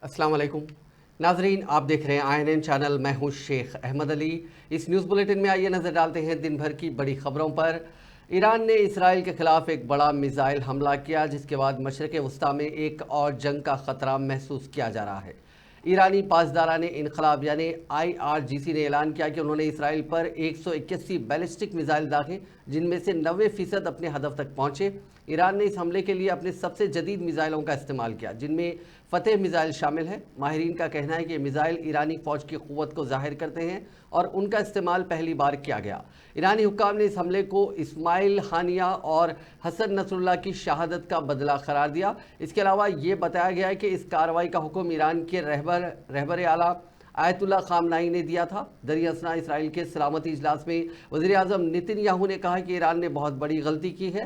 अस्सलाम वालेकुम नाजरीन, आप देख रहे हैं INN चैनल। मैं हूं शेख अहमद अली। इस न्यूज़ बुलेटिन में आइए नज़र डालते हैं दिन भर की बड़ी खबरों पर। ईरान ने इसराइल के खिलाफ एक बड़ा मिसाइल हमला किया, जिसके बाद मशरिक़ वस्ता में एक और जंग का ख़तरा महसूस किया जा रहा है। ईरानी पासदारान इनकलाब यानी IRGC ने ऐलान किया कि उन्होंने इसराइल पर 181 बैलिस्टिक मिसाइल दागे, जिनमें से 90% अपने हदफ तक पहुँचे। ईरान ने इस हमले के लिए अपने सबसे जदीद मिसाइलों का इस्तेमाल किया, जिनमें फतेह मिसाइल शामिल है। माहिरीन का कहना है कि मिसाइल ईरानी फ़ौज की क़ुव्वत को ज़ाहिर करते हैं और उनका इस्तेमाल पहली बार किया गया। ईरानी हुक्काम ने इस हमले को इस्माइल हानिया और हसन नसरुल्लाह की शहादत का बदला करार दिया। इसके अलावा ये बताया गया है कि इस कार्रवाई का हुक्म ईरान के रहबर आला आयतुल्लाह खामनाई ने दिया था। दरियासना इसराइल के सलामती इजलास में वज़ीर आज़म नेतन्याहू ने कहा कि ईरान ने बहुत बड़ी गलती की है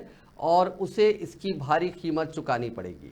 और उसे इसकी भारी कीमत चुकानी पड़ेगी।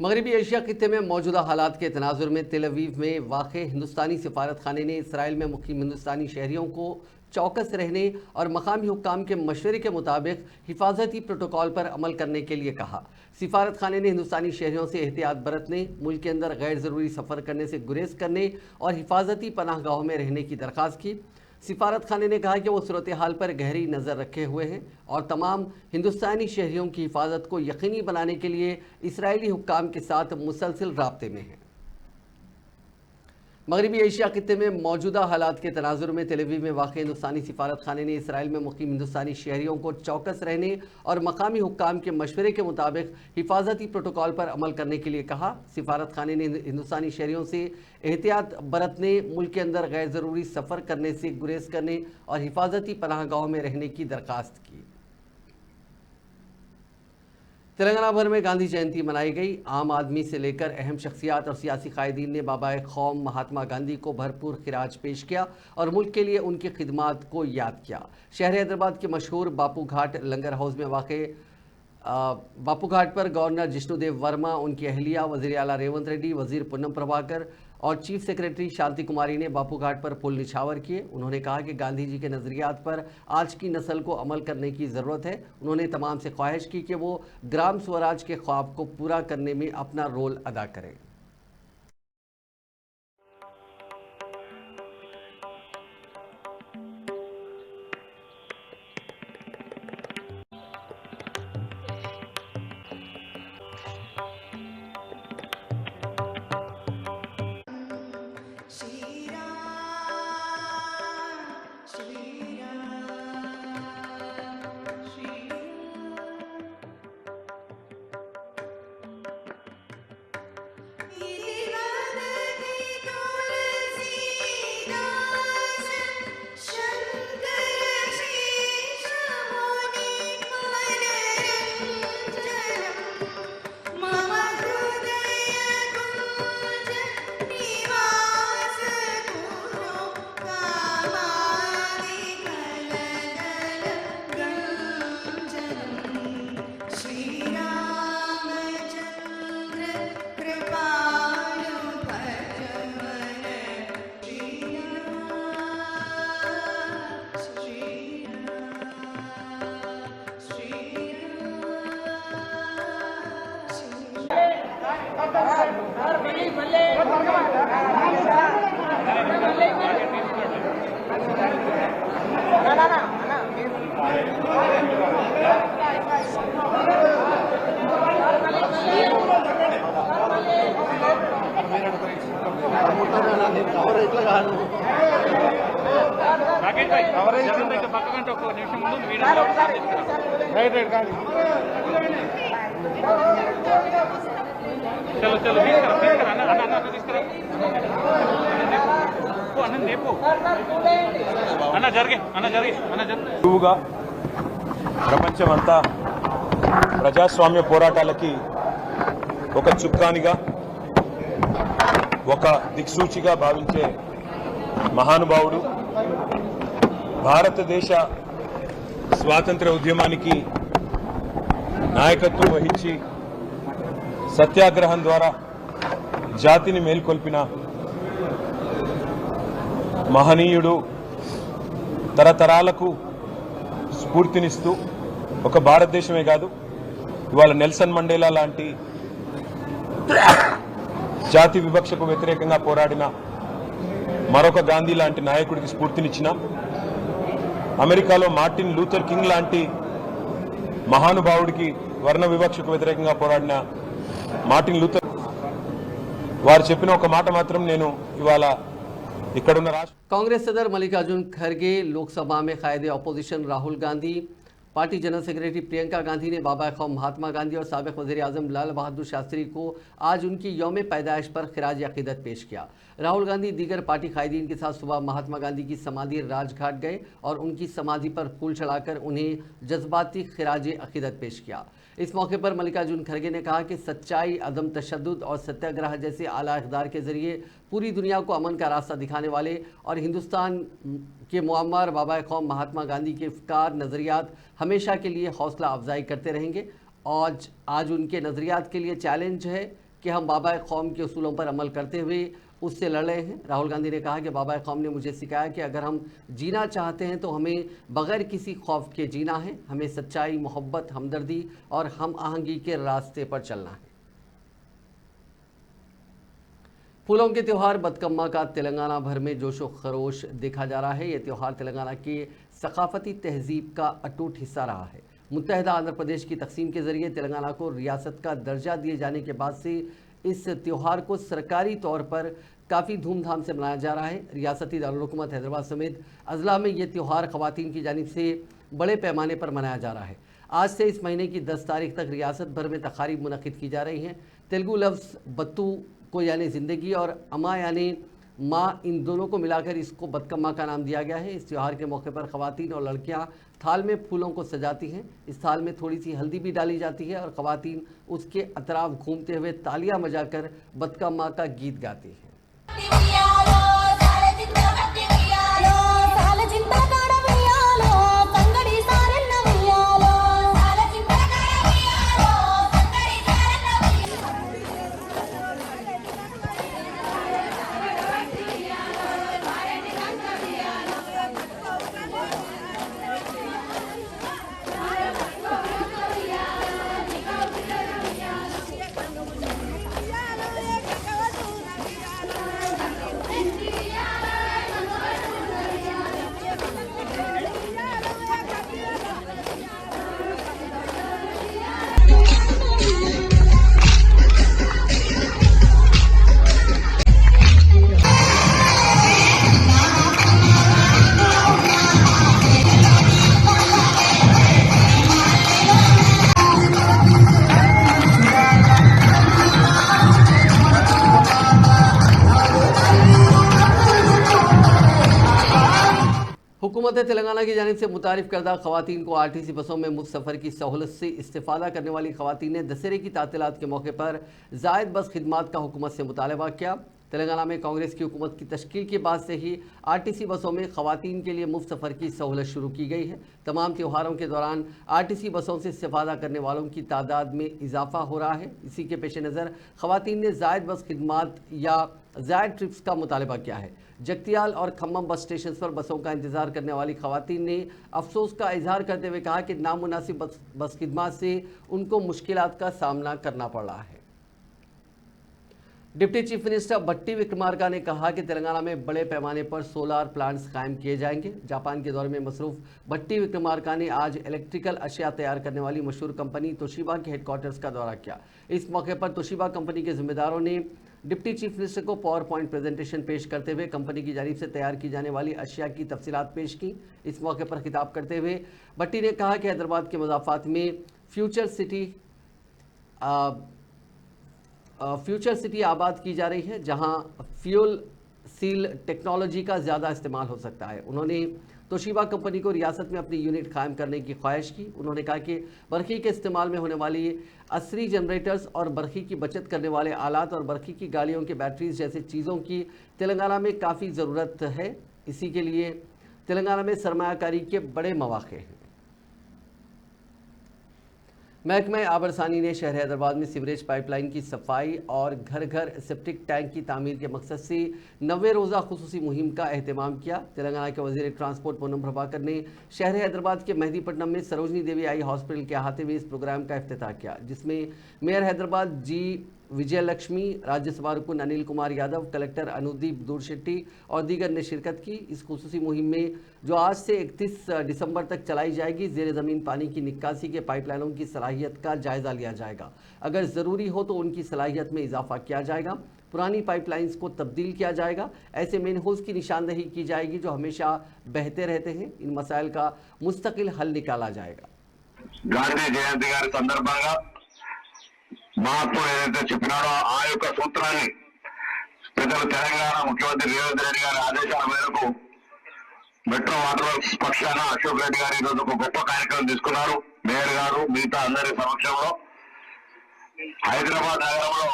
मगरबी एशिया खित्ते में मौजूदा हालात के तनाजुर में तेल अवीव में वाक़े हिंदुस्तानी सिफारत खाने ने इसराइल में मुक़ीम हिंदुस्तानी शहरियों को चौकस रहने और मकामी हुक्काम के मशवरे के मुताबिक हिफाजती प्रोटोकॉल पर अमल करने के लिए कहा। सिफारत खाने ने हिंदुस्तानी शहरियों से एहतियात बरतने, मुल्क के अंदर गैर ज़रूरी सफ़र करने से गुरेज करने और हिफाजती पनाहगाहों में रहने की दरख्वास्त की। सिफारत खाने ने कहा कि वो सूरत हाल पर गहरी नज़र रखे हुए हैं और तमाम हिंदुस्तानी शहरियों की हिफाजत को यकीनी बनाने के लिए इसराइली हुक्काम के साथ मुसलसल राब्ते में हैं। मगरबी एशिया खित्ते में मौजूदा हालात के तनाजुर में तेल अवीव में वाक़े हिंदुस्तानी सिफारत खाने ने इसराइल में मुक़ीम हिंदुस्तानी शहरियों को चौकस रहने और मकामी हुक्काम के मशवरे के मुताबिक हिफाजती प्रोटोकॉल पर अमल करने के लिए कहा। सिफारत खाने ने हिंदुस्तानी शहरियों से एहतियात बरतने, मुल्क के अंदर गैर ज़रूरी सफ़र करने से गुरेज करने और हिफाजती पनाहगाहों में रहने की दरख्वास्त की। तेलंगाना भर में गांधी जयंती मनाई गई। आम आदमी से लेकर अहम शख्सियात और सियासी कायदीन ने बाबाए कौम महात्मा गांधी को भरपूर खिराज पेश किया और मुल्क के लिए उनकी खिदमात को याद किया। शहर हैदराबाद के मशहूर बापू घाट लंगर हाउस में वाक़े बापू घाट पर गवर्नर जिष्णुदेव वर्मा, उनकी अहलिया वज़ीर आला रेवंत रेड्डी, वज़ीर पूनम प्रभाकर और चीफ सेक्रेटरी शांति कुमारी ने बापू घाट पर फूल निछावर किए। उन्होंने कहा कि गांधी जी के नज़रियात पर आज की नस्ल को अमल करने की ज़रूरत है। उन्होंने तमाम से ख्वाहिश की कि वो ग्राम स्वराज के ख्वाब को पूरा करने में अपना रोल अदा करें। రైట్ రైట్ కానీ चलो चलो తీసుకురా అన్న తీసుకురా అన్న లేపు అన్న జరిగే గురువుగా ప్రపంచమంతా ప్రజాస్వామ్య పోరాటాలకి ఒక చుక్కానిగా ఒక దిక్సూచిగా భావించే మహానుభావుడు భారతదేశ స్వాతంత్ర ఉద్యమానికి నాయకత్వం వహించి సత్యాగ్రహం ద్వారా జాతిని మేల్కొల్పిన మహనీయుడు తరతరాలకు స్ఫూర్తినిస్తూ ఒక భారతదేశమే కాదు ఇవాళ నెల్సన్ మండేలా లాంటి జాతి వివక్షకు వ్యతిరేకంగా పోరాడిన మరొక గాంధీ లాంటి నాయకుడికి స్ఫూర్తినిచ్చిన అమెరికాలో మార్టిన్ లూథర్ కింగ్ లాంటి మహానుభావుడికి వర్ణ వివక్షకు వ్యతిరేకంగా పోరాడిన మార్టిన్ లూథర్ వారు చెప్పిన ఒక మాట మాత్రం నేను ఇవాళ ఇక్కడున్న రాష్ట్ర कांग्रेस सदर मल्लिकार्जुन खड़गे, लोकसभा में कायदे opposition Rahul Gandhi, party general secretary Priyanka Gandhi ने बाबा कौम महात्मा गांधी और साबिक वज़ीर आज़म लाल बहादुर शास्त्री को आज उनकी यौम पैदाइश पर खिराज अक़ीदत पेश किया। राहुल गांधी दीगर पार्टी कायदीन के साथ सुबह महात्मा गांधी की समाधि राजघाट गए और उनकी समाधि पर फूल चढ़ाकर उन्हें जज्बाती खिराज अक़ीदत पेश किया। इस मौके पर मल्लिकार्जुन खड़गे ने कहा कि सच्चाई, अदम तशद्दुद और सत्याग्रह जैसे आला इक़्तिदार के ज़रिए पूरी दुनिया को अमन का रास्ता दिखाने वाले और हिंदुस्तान के मुअम्मर बाबा कौम महात्मा गांधी के अफ़कार नज़रियात हमेशा के लिए हौसला अफजाई करते रहेंगे। और आज उनके नज़रियात के लिए चैलेंज है कि हम बाबा कौम के उसूलों पर अमल करते हुए उससे लड़ रहे हैं। राहुल गांधी ने कहा कि बाबा कौम ने मुझे सिखाया कि अगर हम जीना चाहते हैं तो हमें बग़ैर किसी खौफ के जीना है, हमें सच्चाई, मोहब्बत, हमदर्दी और हम आहंगी के रास्ते पर चलना है। फूलों के त्यौहार बतकम्मा का तेलंगाना भर में जोशो खरोश देखा जा रहा है। यह त्यौहार तेलंगाना की सकाफती तहजीब का अटूट हिस्सा रहा है। मुत्तहदा आंध्र प्रदेश की तकसीम के ज़रिए तेलंगाना को रियासत का दर्जा दिए जाने के बाद से इस त्यौहार को सरकारी तौर पर काफ़ी धूमधाम से मनाया जा रहा है। रियासती दारुल-हुकूमत हैदराबाद समेत अजला में ये त्यौहार ख़वातीन की जानिब से बड़े पैमाने पर मनाया जा रहा है। आज से इस महीने की 10 तारीख तक रियासत भर में तकारीब मुनक़िद की जा रही हैं। तेलुगु लफ्ज़ बत्तू को यानी ज़िंदगी और अमा यानी माँ, इन दोनों को मिलाकर इसको बतकम्मा का नाम दिया गया है। इस त्यौहार के मौके पर ख़वातीन और लड़कियाँ थाल में फूलों को सजाती हैं। इस थाल में थोड़ी सी हल्दी भी डाली जाती है और ख़वातीन उसके अतराफ घूमते हुए तालियां बजाकर बतकम्मा का गीत गाती हैं। हुकूमत तेलंगाना की जानिब से मुतारिफ करदा ख़वातीन को आरटीसी बसों में मुफ्त सफ़र की सहूलत से इस्तेफ़ादा करने वाली ख़वातीन ने दशहरे की तातीलात के मौके पर ज़ायद बस खिदमात का हुकूमत से मुतालबा किया। तेलंगाना में कांग्रेस की हुकूमत की तश्कील के बाद से ही आरटीसी बसों में ख़वातीन के लिए मुफ्त सफ़र की सहूलत शुरू की गई है। तमाम त्योहारों के दौरान आरटीसी बसों से इस्तेफ़ादा करने वालों की तादाद में इजाफा हो रहा है। इसी के पेश नज़र ख़वातीन ने ज़ायद बस खिदमात या ज़ायद ट्रिप्स का मुतालबा किया है। जगतियाल और खम्मम बस स्टेशन पर बसों का इंतज़ार करने वाली ख़वातीन ने अफसोस का इजहार करते हुए कहा कि नामुनासिब बस खिदमात से उनको मुश्किलात का सामना करना पड़ रहा है। डिप्टी चीफ मिनिस्टर भट्टी विक्रमार्का ने कहा कि तेलंगाना में बड़े पैमाने पर सोलार प्लांट्स कायम किए जाएंगे। जापान के दौरे में मसरूफ भट्टी विक्रमार्का ने आज इलेक्ट्रिकल अशिया तैयार करने वाली मशहूर कंपनी तोशिबा के हेडक्वार्टर्स का दौरा किया। इस मौके पर तोशिबा कंपनी के जिम्मेदारों ने डिप्टी चीफ मिनिस्टर को पावर पॉइंट प्रेजेंटेशन पेश करते हुए कंपनी की जानिब से तैयार की जाने वाली अशिया की तफसीलात पेश की। इस मौके पर खिताब करते हुए भट्टी ने कहा कि हैदराबाद के मज़ाफ़ात में फ्यूचर सिटी फ्यूचर सिटी आबाद की जा रही है, जहां फ्यूल सील टेक्नोलॉजी का ज़्यादा इस्तेमाल हो सकता है। उन्होंने तोशिबा कंपनी को रियासत में अपनी यूनिट कायम करने की ख्वाहिश की। उन्होंने कहा कि बरखी के इस्तेमाल में होने वाली असरी जनरेटर्स और बरखी की बचत करने वाले आलात और बरखी की गाड़ियों के बैटरीज जैसे चीज़ों की तेलंगाना में काफ़ी ज़रूरत है। इसी के लिए तेलंगाना में सरमायाकारी के बड़े मौके हैं। महकमा आबरसानी ने शहर हैदराबाद में सीवरेज पाइपलाइन की सफाई और घर घर सेप्टिक टैंक की तामीर के मकसद से 90 रोज़ा खुसूसी मुहिम का एहतमाम किया। तेलंगाना के वजीर ट्रांसपोर्ट पूनम प्रभाकर ने शहर हैदराबाद के मेहदीपट्टनम में सरोजनी देवी आई हॉस्पिटल के अहाते में इस प्रोग्राम का इफ्तिताह किया, जिसमें मेयर हैदराबाद जी विजय लक्ष्मी, राज्यसभा रुकन अनिल कुमार यादव, कलेक्टर अनुदीप दूरशेट्टी और दीगर ने शिरकत की। इस खुसूसी मुहिम में जो आज से 31 दिसंबर तक चलाई जाएगी, ज़ेर ज़मीन पानी की निकासी के पाइपलाइनों की सलाहियत का जायज़ा लिया जाएगा। अगर ज़रूरी हो तो उनकी सलाहियत में इजाफा किया जाएगा। पुरानी पाइपलाइंस को तब्दील किया जाएगा। ऐसे मेन होल्स की निशानदेही की जाएगी जो हमेशा बहते रहते हैं। इन मसाइल का मुस्तकिल हल निकाला जाएगा। गांधी जयंती गारी संदर्भంగా మహాత్ముడు ఏదైతే చెప్పినాడో ఆ యొక్క సూత్రాన్ని పెద్దలు తెలంగాణ ముఖ్యమంత్రి రేవంత్ రెడ్డి గారి ఆదేశాల మేరకు మెట్రో వాటర్ వర్క్స్ పక్షాన అశోక్ రెడ్డి గారు ఈరోజు ఒక గొప్ప కార్యక్రమం తీసుకున్నారు. మేయర్ గారు మిగతా అందరి సమక్షంలో హైదరాబాద్ నగరంలో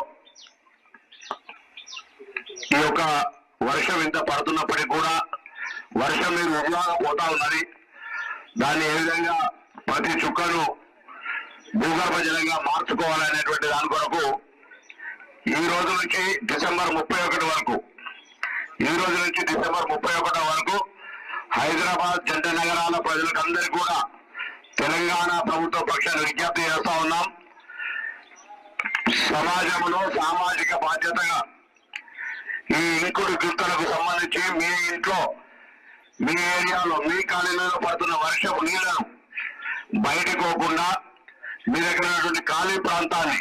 ఈ యొక్క వర్షం ఇంత పడుతున్నప్పటికీ కూడా వర్షం మీద ఉల్లాగా పోతా ఉన్నది. దాన్ని ఏ విధంగా ప్రతి చుక్కను భూగర్భ జలంగా మార్చుకోవాలనేటువంటి దాని కొరకు ఈ రోజు నుంచి డిసెంబర్ 31 వరకు హైదరాబాద్ జంట నగరాల ప్రజలకందరికీ కూడా తెలంగాణ ప్రభుత్వ పక్షాన విజ్ఞప్తి చేస్తా ఉన్నాం. సమాజంలో సామాజిక బాధ్యతగా ఈ ఇంకుడు గుర్తులకు సంబంధించి మీ ఇంట్లో మీ ఏరియాలో మీ కాలనీలో పడుతున్న వర్షపు నీళ్లను బయటకు పోకుండా మీ దగ్గర ఉన్నటువంటి ఖాళీ ప్రాంతాన్ని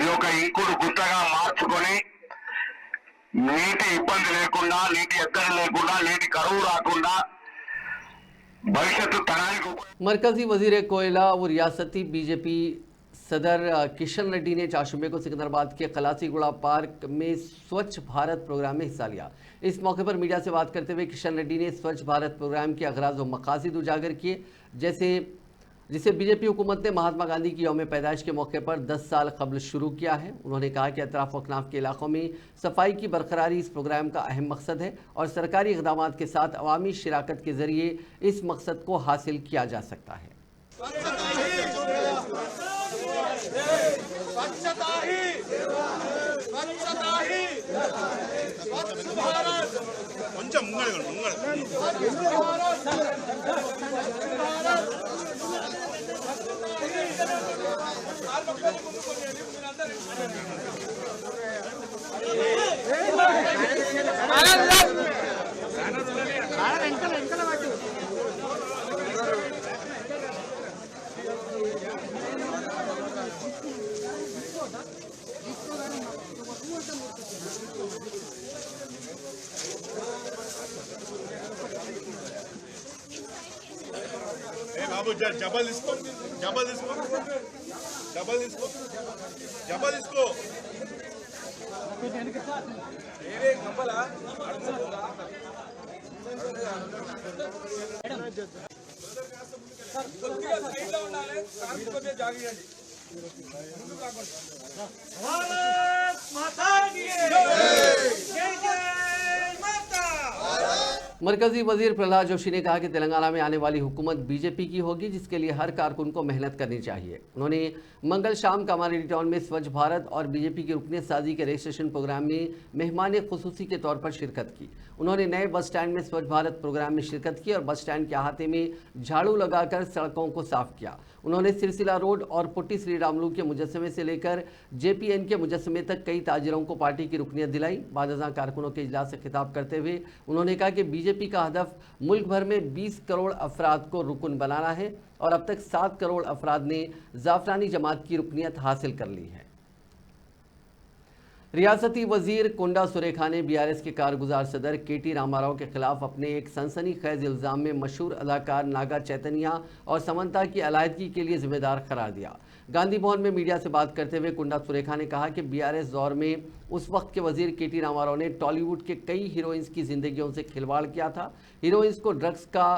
ఈ యొక్క ఇంకుడు గుట్టగా మార్చుకొని నీటి ఇబ్బంది లేకుండా, నీటి ఎద్దడి లేకుండా, నీటి కరువు రాకుండా భవిష్యత్తు తరానికి मरकजी वजीर कोयला और रियासती बीजेपी सदर किशन रेड्डी ने चाशुमे को सिकंदराबाद के खलासीगुड़ा पार्क में स्वच्छ भारत प्रोग्राम में हिस्सा लिया। इस मौके पर मीडिया से बात करते हुए किशन रेड्डी ने स्वच्छ भारत प्रोग्राम के अगराज व मकासद उजागर किए, जिसे बीजेपी हुकूमत ने महात्मा गांधी की यौम पैदाइश के मौके पर 10 साल कबल शुरू किया है। उन्होंने कहा कि अतराफ वकनाफ के इलाकों में सफाई की बरकरारी इस प्रोग्राम का अहम मकसद है और सरकारी इक़दाम के साथ अवामी शिराकत के ज़रिए इस मकसद को हासिल किया जा सकता है। बाबू जबल इसको मरकजी वजीर प्रहलाद जोशी ने कहा कि तेलंगाना में आने वाली हुकूमत बीजेपी की होगी, जिसके लिए हर कारकुन को मेहनत करनी चाहिए। उन्होंने मंगल शाम कामारेड्डी टाउन में स्वच्छ भारत और बीजेपी की रुकनियत साजी के रजिस्ट्रेशन प्रोग्राम में मेहमान खुसूसी के तौर पर शिरकत की। उन्होंने नए बस स्टैंड में स्वच्छ भारत प्रोग्राम में शिरकत की और बस स्टैंड के अहाते में झाड़ू लगाकर सड़कों को साफ किया। उन्होंने सिरसिला रोड और पुट्टी श्री रामलू के मुजस्समे से लेकर JPN के मुजस्समे तक कई ताजिरों को पार्टी की रुकनियत दिलाई। बादशाह कारकुनों के इजलास से खिताब करते हुए उन्होंने कहा कि बीजेपी का हदफ मुल्क भर में 20 करोड़ अफराद को रुकन बनाना है और अब तक 7 करोड़ अफराद ने जाफरानी जमात की रुकनियत हासिल कर ली है। रियासती वजीर कोंडा सुरेखा ने BRS के कारगुजार सदर KT रामाराव के खिलाफ अपने एक सनसनीखेज इल्ज़ाम में मशहूर अदाकार नागा चैतन्या और समंता की अलायदगी के लिए जिम्मेदार करार दिया। गांधी भवन में मीडिया से बात करते हुए कुंडा सुरेखा ने कहा कि बीआरएस दौर में उस वक्त के वजीर केटी रामाराव ने टॉलीवुड के कई हीरोइंस की जिंदगियों से खिलवाड़ किया था। हीरोइंस को ड्रग्स का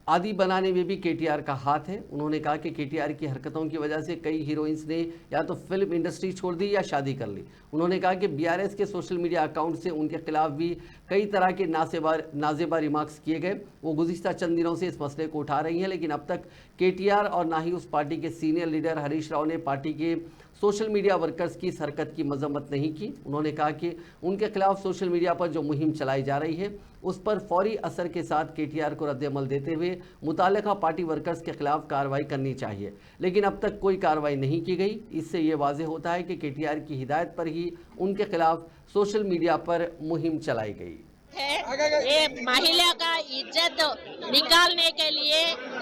आदि बनाने में भी केटीआर का हाथ है। उन्होंने कहा कि केटीआर की हरकतों की वजह से कई हीरोइंस ने या तो फिल्म इंडस्ट्री छोड़ दी या शादी कर ली। उन्होंने कहा कि बीआरएस के सोशल मीडिया अकाउंट से उनके खिलाफ भी कई तरह के नाजेबा रिमार्क्स किए गए। वो गुज़िश्ता चंद दिनों से इस मसले को उठा रही हैं, लेकिन अब तक केटीआर और ना ही उस पार्टी के सीनियर लीडर हरीश राव ने पार्टी के सोशल मीडिया वर्कर्स की इस हरकत की मजम्मत नहीं की। उन्होंने कहा कि उनके खिलाफ सोशल मीडिया पर जो मुहिम चलाई जा रही है उस पर फौरी असर के साथ केटीआर को रद्द-ए-अमल देते हुए मुताल्लिका पार्टी वर्कर्स के खिलाफ कार्रवाई करनी चाहिए, लेकिन अब तक कोई कार्रवाई नहीं की गई। इससे ये वाज़ेह होता है कि केटीआर की हिदायत पर ही उनके खिलाफ सोशल मीडिया पर मुहिम चलाई गई है। ये महिला का इज्जत निकालने के लिए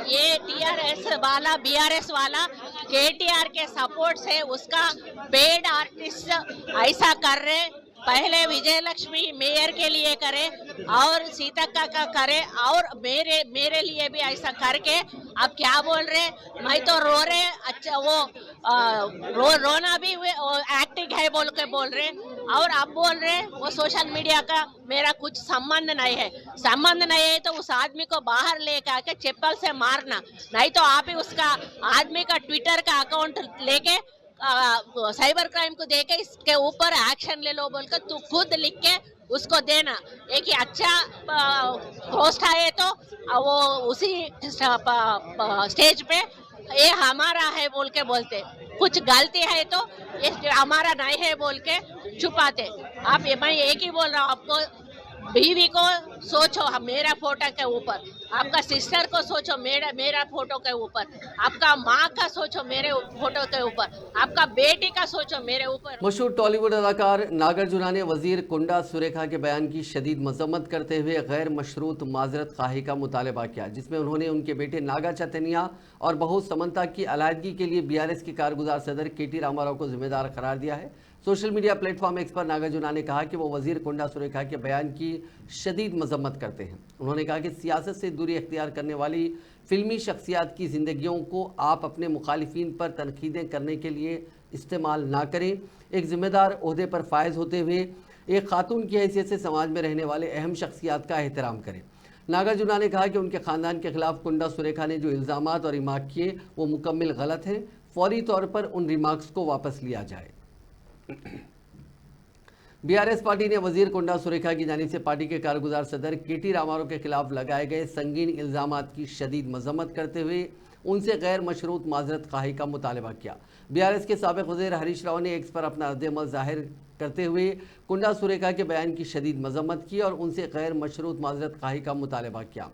ये टीआरएस वाला बीआरएस वाला केटीआर के सपोर्ट से उसका पेड आर्टिस्ट ऐसा कर रहे। पहले विजय लक्ष्मी मेयर के लिए करे और सीतक्का का करे और मेरे लिए भी ऐसा करके अब क्या बोल रहे, मैं तो रो रहे। अच्छा वो रोना भी एक्टिंग है बोल के बोल रहे और अब बोल रहे वो सोशल मीडिया का मेरा कुछ संबंध नहीं है। संबंध नहीं है तो उस आदमी को बाहर लेकर आके चप्पल से मारना, नहीं तो आप ही उसका आदमी का ट्विटर का अकाउंट लेके साइबर क्राइम को देके इसके ऊपर एक्शन ले लो बोलकर तू खुद लिख के उसको देना। एक अच्छा पोस्ट आए तो वो उसी स्टेज पे ये हमारा है बोल के बोलते, कुछ गलती है तो ये हमारा नहीं है बोल के छुपाते। आप मैं एक ही बोल रहा हूँ आपको, बीवी को सोचो मेरा फोटो के ऊपर, आपका सिस्टर को सोचो मेरा फोटो के ऊपर, आपका माँ का सोचो मेरे फोटो के ऊपर, आपका बेटी का सोचो मेरे ऊपर। मशहूर टॉलीवुड अदाकार नागार्जुना ने वजीर कुंडा सुरेखा के बयान की शदीद मजम्मत करते हुए गैर मशरूत माजरत खाही का मुतालबा किया, जिसमें उन्होंने उनके बेटे नागा चैतन्या और बहू समंता की अलायदगी के लिए बीआरएस के कारगुजार सदर केटी रामाराव को जिम्मेदार करार दिया है। सोशल मीडिया प्लेटफॉर्म एक्स पर नागार्जुना ने कहा कि वो वजीर कुंडा सुरेखा के बयान की शदीद मजम्मत करते हैं। उन्होंने कहा कि सियासत से दूरी इख्तियार करने वाली फिल्मी शख्सियात की ज़िंदगियों को आप अपने मुखालिफिन पर तनकीदें करने के लिए इस्तेमाल ना करें। एक ज़िम्मेदार ओहदे पर फायज होते हुए एक खातून की हैसियत से समाज में रहने वाले अहम शख्सियात का एहतराम करें। नागार्जुना ने कहा कि उनके ख़ानदान के खिलाफ कुंडा सुरेखा ने जो इल्ज़ामात और रिमार्क किए वो मुकम्मल गलत हैं। फौरी तौर पर उन रिमार्क्स को वापस लिया जाए। बीआरएस पार्टी ने वजीर कुंडा सुरेखा की जानिब से पार्टी के कारगुजार सदर केटी रामाराव के खिलाफ लगाए गए संगीन इल्ज़ामात की शदीद मजम्मत करते हुए उनसे गैर मशरूत माजरत खाही का मुतालबा किया। बीआरएस के साबिक़ वज़ीर हरीश राव ने एक्स पर अपना रद्द-ए-अमल जाहिर करते हुए कुंडा सुरेखा के बयान की शदीद मजम्मत की और उनसे गैर मशरूत माजरत खाही का मुतालबा किया।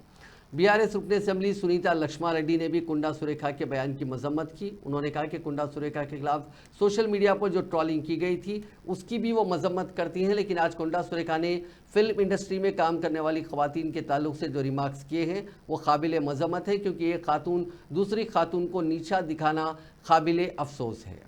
बीआरएस रुकन असेंबली सुनीता लक्ष्मा रेड्डी ने भी कुंडा सुरेखा के बयान की मजम्मत की। उन्होंने कहा कि कुंडा सुरेखा के खिलाफ सोशल मीडिया पर जो ट्रोलिंग की गई थी उसकी भी वो मजम्मत करती हैं, लेकिन आज कुंडा सुरेखा ने फिल्म इंडस्ट्री में काम करने वाली खवातीन के ताल्लुक से जो रिमार्क्स किए हैं वो काबिल मजम्मत है, क्योंकि एक खातून दूसरी खातून को नीचा दिखाना काबिल अफसोस है।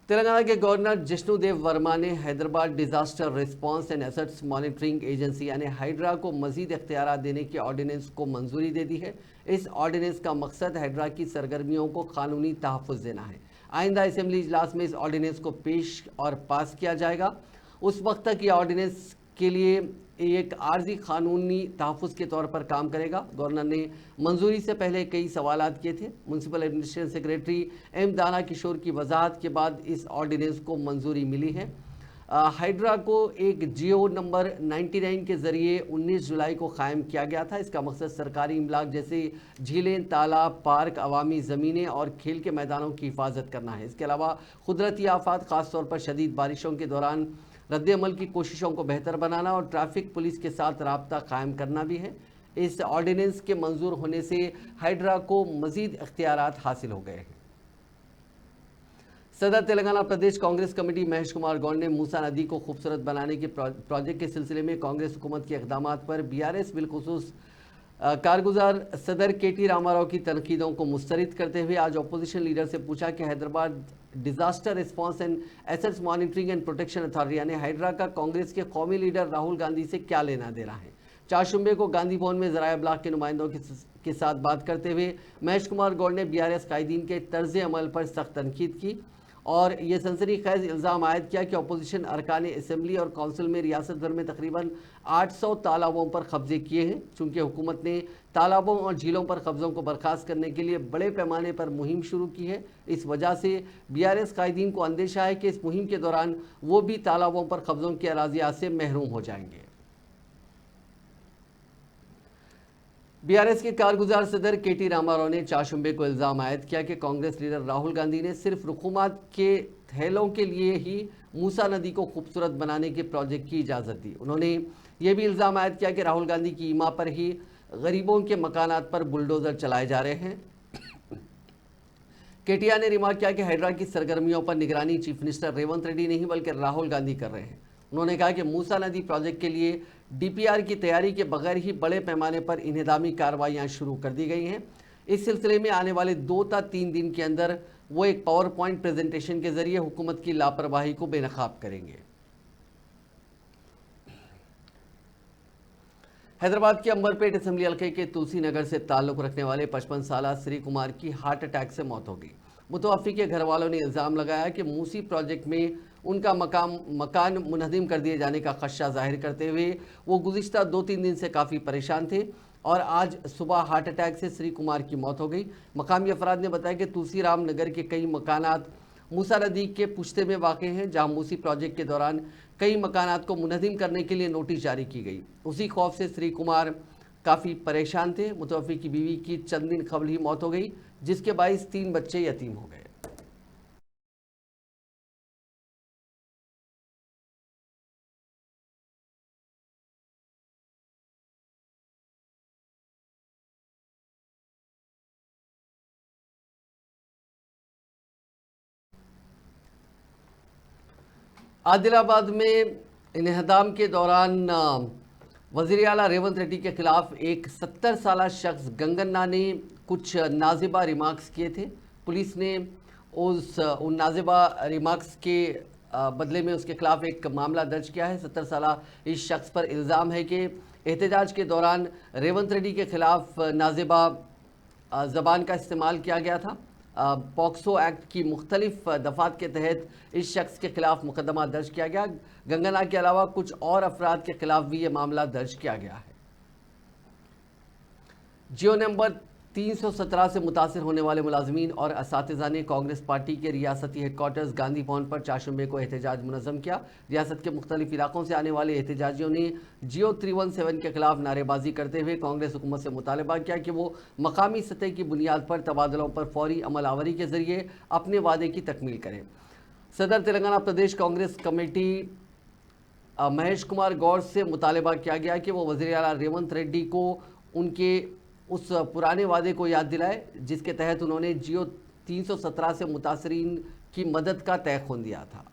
तेलंगाना के गवर्नर जिष्णुदेव वर्मा ने Hyderabad disaster response and assets monitoring agency यानी हाइड्रा को मजीद इख्तियार देने के ऑर्डिनेंस को मंजूरी दे दी है। इस ऑर्डिनेंस का मकसद हाइड्रा की सरगर्मियों को कानूनी तहफ़्फ़ुज़ देना है। आइंदा असेंबली इजलास में इस ऑर्डिनेंस को पेश और पास किया जाएगा। उस वक्त तक यह ऑर्डिनेंस के लिए एक आर्जी कानूनी तहफ़्फ़ुज़ के तौर पर काम करेगा। गवर्नर ने मंजूरी से पहले कई सवालात किए थे। म्यूनसिपल एडमिनिस्ट्रेशन सेक्रेटरी एम दाना किशोर की वजाहत के बाद इस ऑर्डिनेंस को मंजूरी मिली है। हाइड्रा को एक जियो नंबर 99 के ज़रिए 19 जुलाई को कायम किया गया था। इसका मकसद सरकारी इमलाक जैसे झीलें, तालाब, पार्क, अवामी ज़मीनें और खेल के मैदानों की हिफाजत करना है। इसके अलावा कुदरती आफात, ख़ास तौर पर शदीद बारिशों के दौरान रद्द-ए-अमल की कोशिशों को बेहतर बनाना और ट्रैफिक पुलिस के साथ राब्ता कायम करना भी है। इस ऑर्डिनेंस के मंजूर होने से हाइड्रा को मज़ीद इख्तियारात हासिल हो गए हैं। सदर तेलंगाना प्रदेश कांग्रेस कमेटी महेश कुमार गौड़ ने मूसा नदी को खूबसूरत बनाने के प्रोजेक्ट के सिलसिले में कांग्रेस हुकूमत के इक़दामात पर बीआरएस बिलखुसूस कारगुजार सदर केटी रामाराव की तनकीदों को मुस्तरद करते हुए आज अपोजिशन लीडर से पूछा कि Hyderabad disaster response and assets monitoring and protection authority यानी हाइड्रा का कांग्रेस के कौमी लीडर राहुल गांधी से क्या लेना देना है। चाशुम्बे को गांधी भवन में ज़राए इब्लाग के नुमाइंदों के साथ बात करते हुए महेश कुमार गौड़ ने BRS कायदीन के तर्ज अमल पर सख्त तनकीद की और ये सनसनीखेज इल्ज़ाम आयद किया कि अपोजिशन अरकान असम्बली और कौंसिल में रियासत भर में तकरीबन 800 तालाबों पर कब्जे किए हैं। चूँकि हुकूमत ने तालाबों और झीलों पर कब्ज़ों को बर्खास्त करने के लिए बड़े पैमाने पर मुहिम शुरू की है, इस वजह से BRS कायदीन को अंदेशा है कि इस मुहिम के दौरान वो भी तालाबों पर कब्ज़ों की अराजियात से महरूम हो जाएंगे। BRS के कारगुजार सदर KT रामाराव ने चाशुम्बे को इल्ज़ाम आयद किया कि कांग्रेस लीडर राहुल गांधी ने सिर्फ रुकूमात के थैलों के लिए ही मूसा नदी को खूबसूरत बनाने के प्रोजेक्ट की इजाज़त दी। उन्होंने ये भी इल्ज़ाम आयद किया कि राहुल गांधी की ईमा पर ही गरीबों के मकानात पर बुलडोज़र चलाए जा रहे हैं। केटीआर ने रिमार्क किया कि हाइड्रा की सरगर्मियों पर निगरानी चीफ मिनिस्टर रेवंत रेड्डी नहीं बल्कि राहुल गांधी कर रहे हैं। उन्होंने कहा कि मूसा नदी प्रोजेक्ट के लिए DPR की तैयारी के बगैर ही बड़े पैमाने पर इन्हिदामी कार्रवाइयाँ शुरू कर दी गई हैं। इस सिलसिले में आने वाले 2 या 3 दिन के अंदर वो एक पावर पॉइंट प्रेजेंटेशन के जरिए हुकूमत की लापरवाही को बेनकाब करेंगे। हैदराबाद के अंबरपेट असेंबली हल्के के तुलसी नगर से ताल्लुक़ रखने वाले 55 साला श्री कुमार की हार्ट अटैक से मौत हो गई। मुतवफ़ी के घर वालों ने इल्ज़ाम लगाया कि मूसी प्रोजेक्ट में उनका मकान मुनहदिम कर दिए जाने का खदशा जाहिर करते हुए वो गुज़िश्ता 2-3 दिन से काफ़ी परेशान थे और आज सुबह हार्ट अटैक से श्री कुमार की मौत हो गई। मकामी अफराद ने बताया कि तुलसी राम नगर के कई मकानात मूसा नदी के पुश्ते में वाक़ हैं, जहाँ मूसी प्रोजेक्ट के दौरान कई मकानात को मुनहदिम करने के लिए नोटिस जारी की गई। उसी खौफ से श्री कुमार काफ़ी परेशान थे। मुतवफ़ी की बीवी की चंद दिन कबल ही मौत हो गई, जिसके बाइस 3 बच्चे यतीम हो गए। आदिलाबाद में इन्हदाम के दौरान वज़ीर आला रेवंत रेड्डी के खिलाफ एक 70 साला शख्स गंगन्ना ने कुछ नाजिबा रिमार्क्स किए थे। पुलिस ने उन नाजिबा रिमार्क्स के बदले में उसके खिलाफ एक मामला दर्ज किया है। 70 साला इस शख्स पर इल्ज़ाम है कि एहतजाज के दौरान रेवंत रेड्डी के खिलाफ नाजिबा ज़बान का इस्तेमाल किया गया था। पॉक्सो एक्ट की मुख्तलिफ दफ़ात के तहत इस शख्स के खिलाफ मुकदमा दर्ज किया गया। गंगन्ना के अलावा कुछ और अफराद के खिलाफ भी ये मामला दर्ज किया गया है। जियो नंबर 317 से मुतासिर होने वाले मुलाजमीन और असातिज़ा ने कांग्रेस पार्टी के रियासती हेडक्वार्टर्स गांधी भवन पर चाशुम्बे को एहतजाज मुनज़्ज़म किया। रियासत के मुख्तलिफ इलाकों से आने वाले एहतजाजियों ने जियो 317 के खिलाफ नारेबाजी करते हुए कांग्रेस हुकूमत से मुतालबा किया कि वो मकामी सतह की बुनियाद पर तबादलों पर फौरी अमल आवरी के जरिए अपने वादे की तकमील करें। सदर तेलंगाना प्रदेश कांग्रेस कमेटी महेश कुमार गौड़ से मुतालबा किया गया कि वो वज़ीर आला रेवंत रेड्डी को उनके उस पुराने वादे को याद दिलाए जिसके तहत उन्होंने जियो 317 से मुतासरीन की मदद का तयख़ुन दिया था।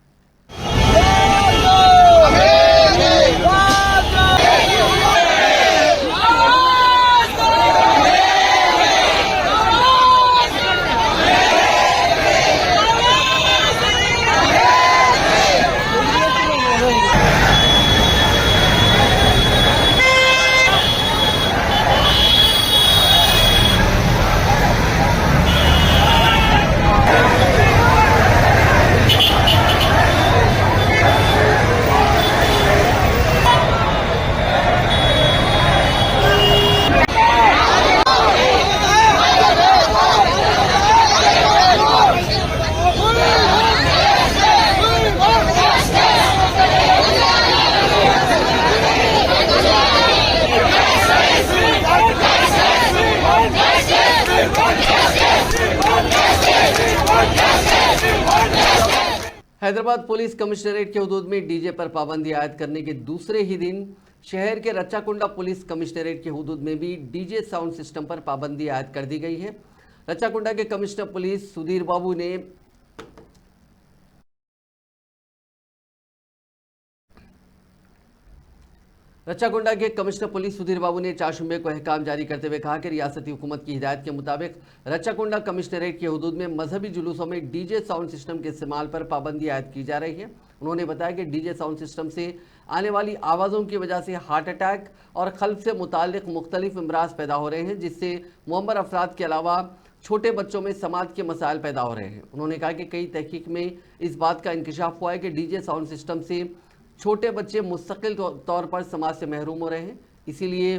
हैदराबाद पुलिस कमिश्नरेट के हुदूद में डीजे पर पाबंदी आयद करने के दूसरे ही दिन शहर के रच्चाकुंडा पुलिस कमिश्नरेट के हुदूद में भी डीजे साउंड सिस्टम पर पाबंदी आयद कर दी गई है। रच्चाकुंडा के कमिश्नर पुलिस सुधीर बाबू ने चाशुम्बे को अहकाम जारी करते हुए कहा कि रियासती हुकूमत की हिदायत के मुताबिक रच्चाकुंडा कमिश्नरेट के हुदूद में मजहबी जुलूसों में डीजे साउंड सिस्टम के इस्तेमाल पर पाबंदी आयद की जा रही है। उन्होंने बताया कि डीजे साउंड सिस्टम से आने वाली आवाज़ों की वजह से हार्ट अटैक और क़ल्ब से मुताल्लिक़ मुख्तलिफ अमराज पैदा हो रहे हैं, जिससे मुअम्मर अफराद के अलावा छोटे बच्चों में समाज के मसाइल पैदा हो रहे हैं। उन्होंने कहा कि कई तहकीक में इस बात का इंकशाफ हुआ है कि डीजे साउंड सिस्टम से छोटे बच्चे मुस्तकिल तौर पर समाज से महरूम हो रहे हैं, इसीलिए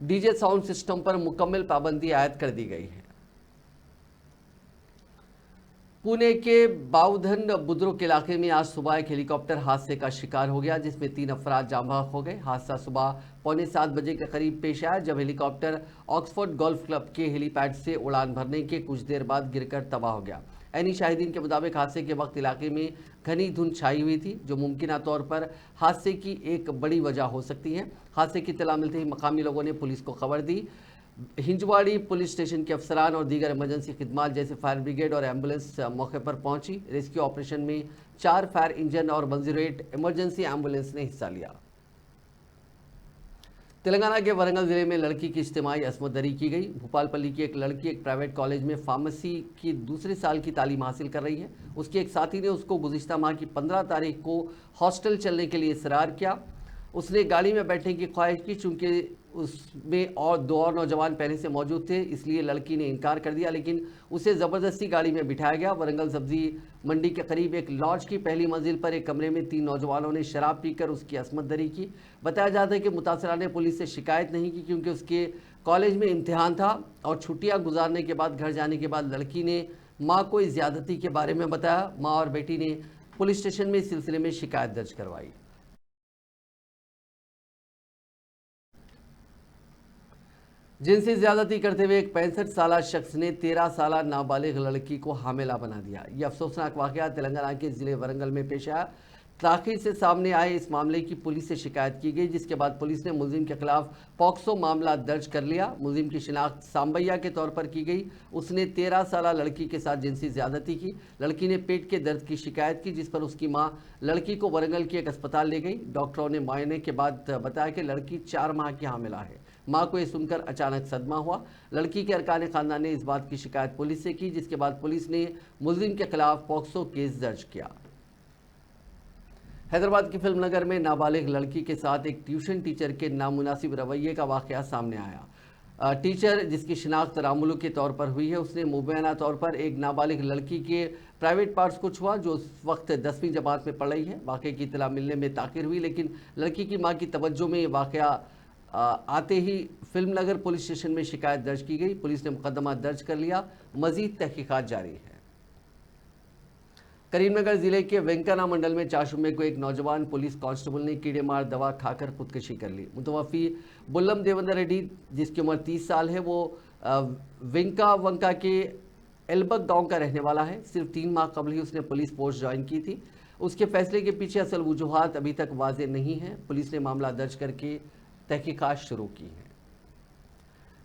डीजे साउंड सिस्टम पर मुकम्मल पाबंदी आयद कर दी गई है। पुणे के बाउधन बुद्रुक इलाके में आज सुबह एक हेलीकॉप्टर हादसे का शिकार हो गया, जिसमें 3 अफराद जाँ बहक हो गए। हादसा सुबह 6:45 बजे के करीब पेश आया, जब हेलीकॉप्टर ऑक्सफोर्ड गोल्फ क्लब के हेलीपैड से उड़ान भरने के कुछ देर बाद गिरकर तबाह हो गया। ऐनी शाहिदीन के मुताबिक हादसे के वक्त इलाके में घनी धुंध छाई हुई थी, जो मुमकिन तौर पर हादसे की एक बड़ी वजह हो सकती है। हादसे की इत्तला मिलते ही मकामी लोगों ने पुलिस को खबर दी। हिंजवाड़ी पुलिस स्टेशन के अफसरान और दीगर इमरजेंसी खिदमात जैसे फायर ब्रिगेड और एम्बुलेंस मौके पर पहुंची। रेस्क्यू ऑपरेशन में 4 फायर इंजन और 108 इमरजेंसी एम्बुलेंस ने हिस्सा लिया। तेलंगाना के वरंगल जिले में लड़की की इज्तिमाई अस्मत दरी की गई। भोपालपल्ली की एक लड़की एक प्राइवेट कॉलेज में फार्मेसी की दूसरे साल की तालीम हासिल कर रही है। उसके एक साथी ने उसको गुज़िश्ता माह की 15 तारीख को हॉस्टल चलने के लिए इसरार किया। उसने गाड़ी में बैठने की ख्वाहिश की, चूंकि उसमें और 2 और नौजवान पहले से मौजूद थे, इसलिए लड़की ने इनकार कर दिया, लेकिन उसे ज़बरदस्ती गाड़ी में बिठाया गया। वरंगल सब्जी मंडी के करीब एक लॉज की पहली मंजिल पर एक कमरे में 3 नौजवानों ने शराब पीकर उसकी अस्मत दरी की। बताया जाता है कि मुतासरा ने पुलिस से शिकायत नहीं की, क्योंकि उसके कॉलेज में इम्तिहान था और छुट्टियां गुजारने के बाद घर जाने के बाद लड़की ने माँ को इस ज़्यादती के बारे में बताया। माँ और बेटी ने पुलिस स्टेशन में इस सिलसिले में शिकायत दर्ज करवाई। जिनसे ज़्यादती करते हुए एक 65 साला शख्स ने 13 साला नाबालिग लड़की को हामिला बना दिया। यह अफसोसनाक वाक़या तेलंगाना के ज़िले वरंगल में पेश आया। ताख़ीर से सामने आए इस मामले की पुलिस से शिकायत की गई, जिसके बाद पुलिस ने मुलजिम के खिलाफ पॉक्सो मामला दर्ज कर लिया। मुलजिम की शिनाख्त सांबैया के तौर पर की गई। उसने 13 साला लड़की के साथ जिनसी ज़्यादती की। लड़की ने पेट के दर्द की शिकायत की, जिस पर उसकी माँ लड़की को वरंगल के एक अस्पताल ले गई। डॉक्टरों ने मुआयने के बाद बताया कि लड़की 4 माह की हामिला है। मां को यह सुनकर अचानक सदमा हुआ। लड़की के अरकान खानदान ने इस बात की शिकायत पुलिस से की, जिसके बाद पुलिस ने मुलजिम के खिलाफ पॉक्सो केस दर्ज किया। हैदराबाद की फिल्मनगर में नाबालिग लड़की के साथ एक ट्यूशन टीचर के नामुनासिब रवैये का वाक़या सामने आया। टीचर, जिसकी शिनाख्त रामुलू के तौर पर हुई है, उसने मुबैना तौर पर एक नाबालिग लड़की के प्राइवेट पार्ट्स को छुआ, जो उस वक्त 10वीं जमात में पढ़ रही है। वाक़े की इत्तला मिलने में ताख़ीर हुई, लेकिन लड़की की माँ की तवज्जो में ये वाक़या आते ही फिल्मनगर पुलिस स्टेशन में शिकायत दर्ज की गई। पुलिस ने मुकदमा दर्ज कर लिया। मजीद तहकीकात जारी है। करीमनगर जिले के वेंकना मंडल में चाशुमे को एक नौजवान पुलिस कांस्टेबल ने कीड़े मार दवा खाकर खुदकशी कर ली। मुतवफ़ी बुल्लम देवेंद्र रेड्डी, जिसकी उम्र 30 साल है, वो वंका के एलबक गांव का रहने वाला है। सिर्फ 3 माह कबल ही उसने पुलिस पोस्ट ज्वाइन की थी। उसके फैसले के पीछे असल वजूहात अभी तक वाज़े नहीं है। पुलिस ने मामला दर्ज करके तहकीकात शुरू की है।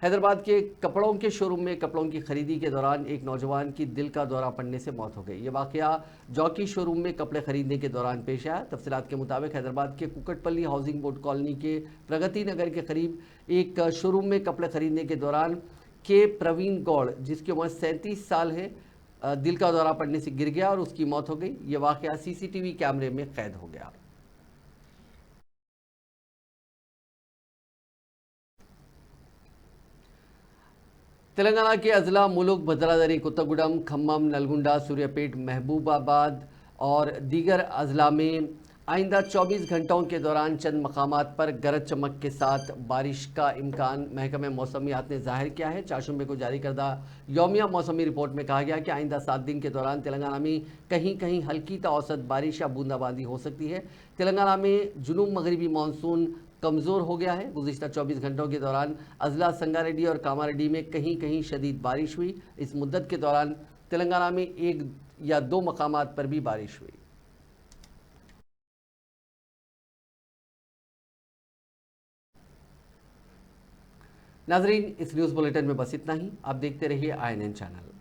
हैदराबाद के कपड़ों के शोरूम में कपड़ों की खरीदी के दौरान एक नौजवान की दिल का दौरा पड़ने से मौत हो गई। ये वाक़या जॉकी शोरूम में कपड़े खरीदने के दौरान पेश आया। तफसीलात के मुताबिक हैदराबाद के कुकटपल्ली हाउसिंग बोर्ड कॉलोनी के प्रगति नगर के करीब एक शोरूम में कपड़े खरीदने के दौरान के प्रवीण गौड़, जिसकी उम्र 37 साल है, दिल का दौरा पड़ने से गिर गया और उसकी मौत हो गई। ये वाक़या CCTV कैमरे में कैद हो गया। तेलंगाना के अजला मुलुक, भद्रादरी, कोत्तगुडम, खम्मम, नलगुंडा, सूर्यापेट, महबूबाबाद और दीगर अजला में आइंदा 24 घंटों के दौरान चंद मकामात पर गरज चमक के साथ बारिश का इम्कान महकमे मौसमियात ने जाहिर किया है। चाशुमे को जारी करदा यौमिया मौसमी रिपोर्ट में कहा गया कि आइंदा 7 दिन के दौरान तेलंगाना में कहीं कहीं हल्की ता औसत बारिश या बूंदाबांदी हो सकती है। तेलंगाना में जुनूब मगरबी मानसून कमज़ोर हो गया है। गुज़िश्ता 24 घंटों के दौरान अजला, संगारेड्डी और कामारेड्डी में कहीं कहीं शदीद बारिश हुई। इस मुद्दत के दौरान तेलंगाना में 1 या 2 मकामात पर भी बारिश हुई। नाजरीन, इस न्यूज़ बुलेटिन में बस इतना ही। आप देखते रहिए INN चैनल।